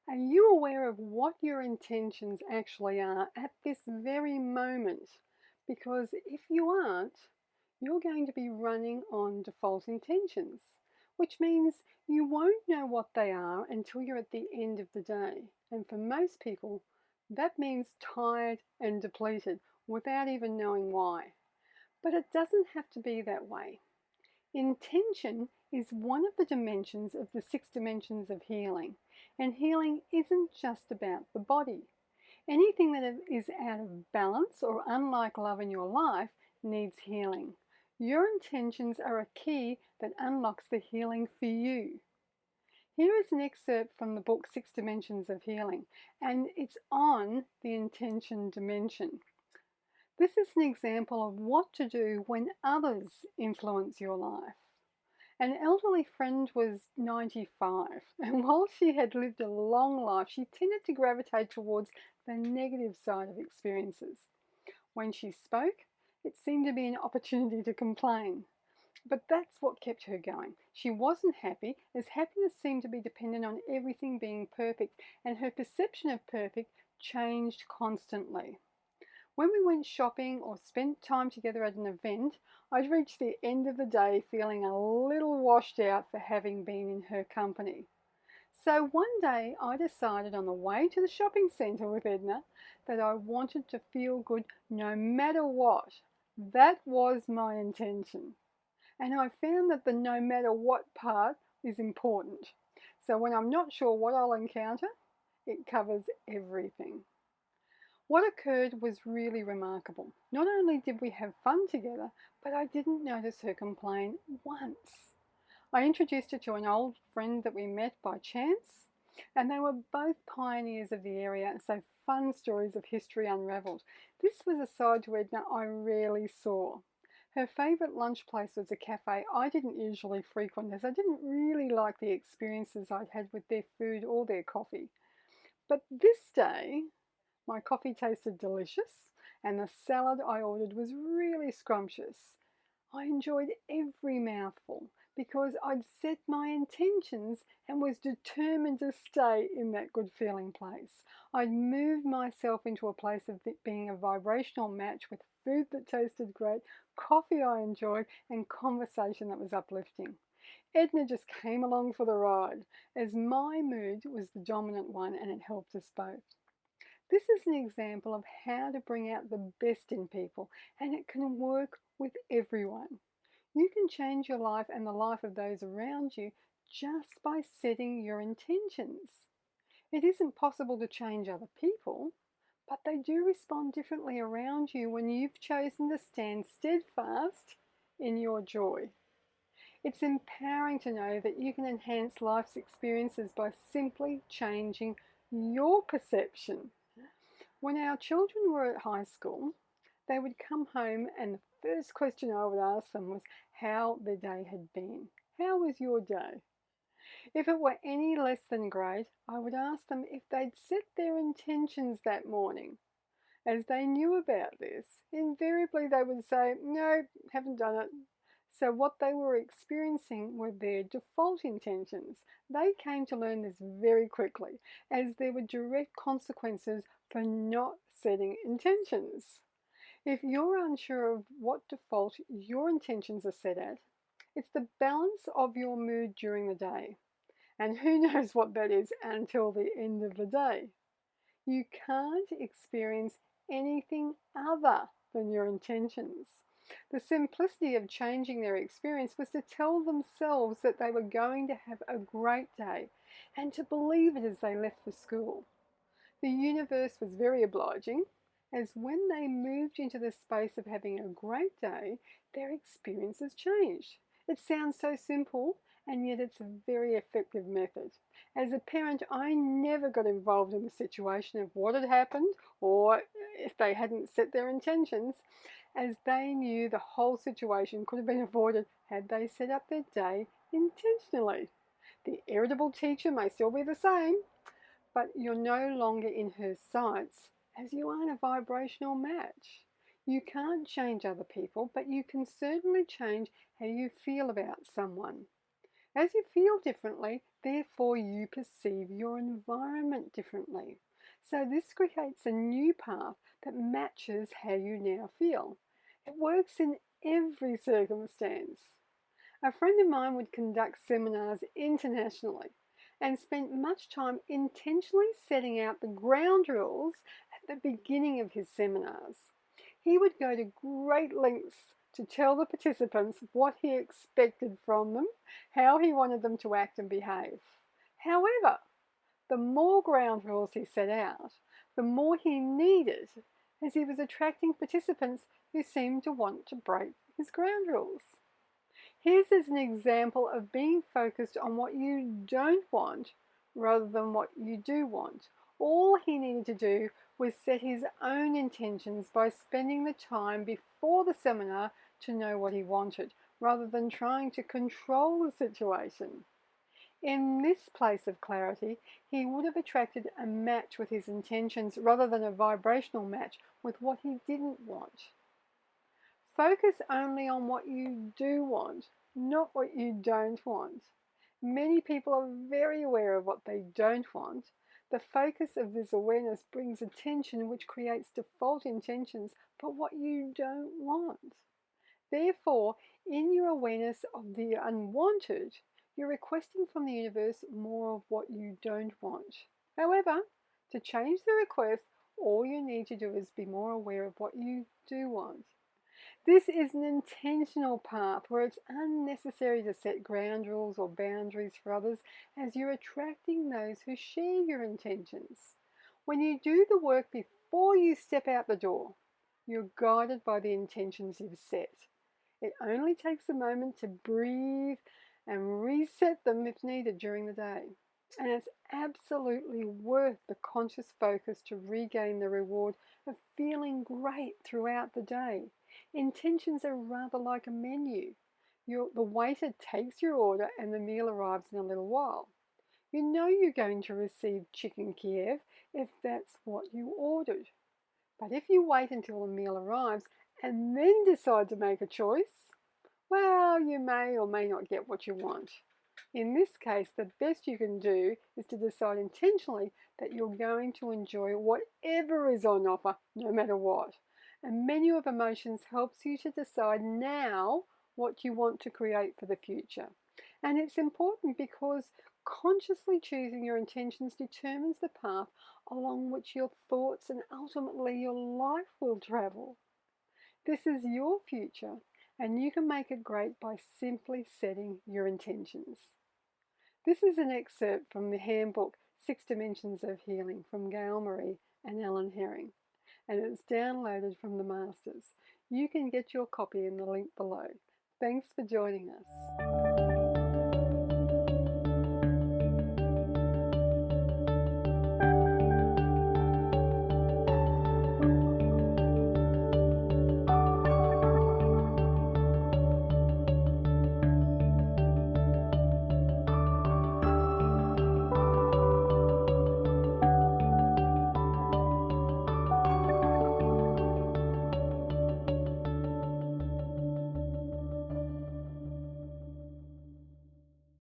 Are you aware of what your intentions actually are at this very moment? Because if you aren't, you're going to be running on default intentions, which means you won't know what they are until you're at the end of the day. And for most people, that means tired and depleted without even knowing why. But it doesn't have to be that way. Intention is one of the dimensions of the 6 dimensions of healing. And healing isn't just about the body. Anything that is out of balance or unlike love in your life needs healing. Your intentions are a key that unlocks the healing for you. Here is an excerpt from the book 6 Dimensions of Healing, and it's on the intention dimension. This is an example of what to do when others influence your life. An elderly friend was 95, and while she had lived a long life, she tended to gravitate towards the negative side of experiences. When she spoke, it seemed to be an opportunity to complain. But that's what kept her going. She wasn't happy, as happiness seemed to be dependent on everything being perfect, and her perception of perfect changed constantly. When we went shopping or spent time together at an event, I'd reach the end of the day feeling a little washed out for having been in her company. So one day I decided on the way to the shopping centre with Edna that I wanted to feel good no matter what. That was my intention. And I found that the no matter what part is important. So when I'm not sure what I'll encounter, it covers everything. What occurred was really remarkable. Not only did we have fun together, but I didn't notice her complain once. I introduced her to an old friend that we met by chance, and they were both pioneers of the area, so fun stories of history unravelled. This was a side to Edna I rarely saw. Her favourite lunch place was a cafe I didn't usually frequent, as I didn't really like the experiences I'd had with their food or their coffee. But this day, my coffee tasted delicious, and the salad I ordered was really scrumptious. I enjoyed every mouthful because I'd set my intentions and was determined to stay in that good feeling place. I'd moved myself into a place of being a vibrational match with food that tasted great, coffee I enjoyed, and conversation that was uplifting. Edna just came along for the ride, as my mood was the dominant one and it helped us both. This is an example of how to bring out the best in people, and it can work with everyone. You can change your life and the life of those around you just by setting your intentions. It isn't possible to change other people, but they do respond differently around you when you've chosen to stand steadfast in your joy. It's empowering to know that you can enhance life's experiences by simply changing your perception. When our children were at high school, they would come home and the first question I would ask them was how their day had been. How was your day? If it were any less than great, I would ask them if they'd set their intentions that morning. As they knew about this, invariably they would say, no, haven't done it. So what they were experiencing were their default intentions. They came to learn this very quickly, as there were direct consequences for not setting intentions. If you're unsure of what default your intentions are set at, it's the balance of your mood during the day. And who knows what that is until the end of the day. You can't experience anything other than your intentions. The simplicity of changing their experience was to tell themselves that they were going to have a great day and to believe it as they left for school. The universe was very obliging, as when they moved into the space of having a great day, their experiences changed. It sounds so simple, and yet it's a very effective method. As a parent, I never got involved in the situation of what had happened or if they hadn't set their intentions, as they knew the whole situation could have been avoided had they set up their day intentionally. The irritable teacher may still be the same, but you're no longer in her sights, as you aren't a vibrational match. You can't change other people, but you can certainly change how you feel about someone. As you feel differently, therefore you perceive your environment differently. So this creates a new path that matches how you now feel. It works in every circumstance. A friend of mine would conduct seminars internationally and spent much time intentionally setting out the ground rules at the beginning of his seminars. He would go to great lengths to tell the participants what he expected from them, how he wanted them to act and behave. However, the more ground rules he set out, the more he needed, as he was attracting participants who seemed to want to break his ground rules. Here's as an example of being focused on what you don't want rather than what you do want. All he needed to do was set his own intentions by spending the time before the seminar to know what he wanted, rather than trying to control the situation. In this place of clarity, he would have attracted a match with his intentions rather than a vibrational match with what he didn't want. Focus only on what you do want, not what you don't want. Many people are very aware of what they don't want. The focus of this awareness brings attention, which creates default intentions for what you don't want. Therefore, in your awareness of the unwanted, you're requesting from the universe more of what you don't want. However, to change the request, all you need to do is be more aware of what you do want. This is an intentional path where it's unnecessary to set ground rules or boundaries for others, as you're attracting those who share your intentions. When you do the work before you step out the door, you're guided by the intentions you've set. It only takes a moment to breathe and reset them if needed during the day. And it's absolutely worth the conscious focus to regain the reward of feeling great throughout the day. Intentions are rather like a menu. The waiter takes your order and the meal arrives in a little while. You know you're going to receive chicken Kiev if that's what you ordered. But if you wait until the meal arrives and then decide to make a choice, well, you may or may not get what you want. In this case, the best you can do is to decide intentionally that you're going to enjoy whatever is on offer, no matter what. A menu of emotions helps you to decide now what you want to create for the future. And it's important because consciously choosing your intentions determines the path along which your thoughts and ultimately your life will travel. This is your future, and you can make it great by simply setting your intentions. This is an excerpt from the handbook 6 Dimensions of Healing from Gail Marie and Ellen Herring, and it's downloaded from the Masters. You can get your copy in the link below. Thanks for joining us.